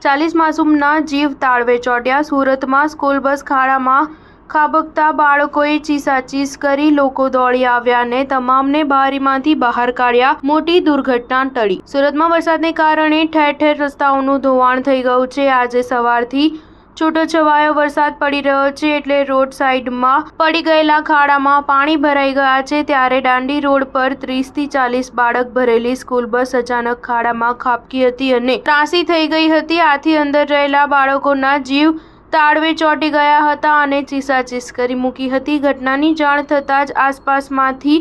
40 માસૂમના જીવ તાળવે ચોંટ્યા। સુરતમાં school bus ખાડામાં ખાબકતા બાળકોએ ચીસાચીસ કરી લોકો દોડી આવ્યા અને તમામને બારીમાંથી બહાર કાઢ્યા। મોટી દુર્ઘટના ટળી। સુરતમાં વરસાદને કારણે ઠેર ઠેર રસ્તાઓનું ધોવાણ થઈ ગયું છે। આજે સવારથી છૂટોછવાયો વરસાદ પડી રહ્યો છે એટલે રોડ સાઈડમાં પડી ગયેલા ખાડામાં પાણી ભરાઈ ગયા છે। ત્યારે દાંડી રોડ પર 30 થી 40 બાળક ભરેલી સ્કૂલ બસ અચાનક ખાડામાં ખાબકી હતી અને ત્રાસી થઈ ગઈ હતી। આથી અંદર રહેલા બાળકોના જીવ તાળવે ચોંટી ગયા હતા અને ચીસાચીસ કરી મૂકી હતી। ઘટનાની જાણ થતાં જ આસપાસમાંથી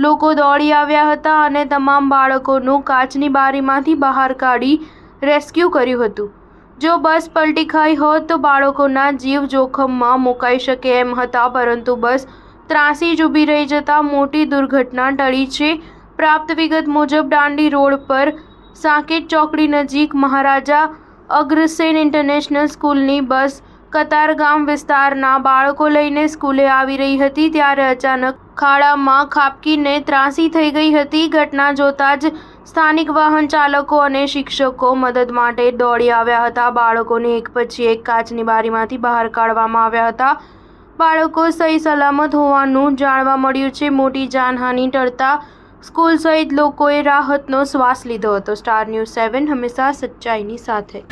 લોકો દોડી આવ્યા હતા અને તમામ બાળકોનું કાચની બારીમાંથી બહાર કાઢી રેસ્ક્યુ કર્યું હતું। જો બસ પલટી ખાઈ હોત તો બાળકોના જીવ જોખમમાં મુકાઈ શકે એમ હતા, પરંતુ બસ ત્રાસી જ ઊભી રહી જતા મોટી દુર્ઘટના ટળી છે। પ્રાપ્ત વિગત મુજબ દાંડી રોડ પર સાકેત ચોકડી નજીક મહારાજા અગ્રસેન ઇન્ટરનેશનલ સ્કૂલની બસ કતારગામ વિસ્તારના બાળકો લઈને સ્કૂલે આવી રહી હતી, ત્યારે અચાનક ખાડામાં ખાબકીને ત્રાસી થઈ ગઈ હતી। ઘટના જોતા જ સ્થાનિક વાહન ચાલકો અને શિક્ષકો મદદ માટે દોડી આવ્યા હતા। બાળકોને એક પછી એક કાચની બારીમાંથી બહાર કાઢવામાં આવ્યા હતા। બાળકો સહી સલામત હોવાનું જાણવા મળ્યું છે। મોટી જાનહાનિ ટળતા સ્કૂલ સહિત લોકોએ રાહતનો શ્વાસ લીધો હતો। સ્ટાર ન્યૂઝ 7 હંમેશા સચ્ચાઈની સાથે।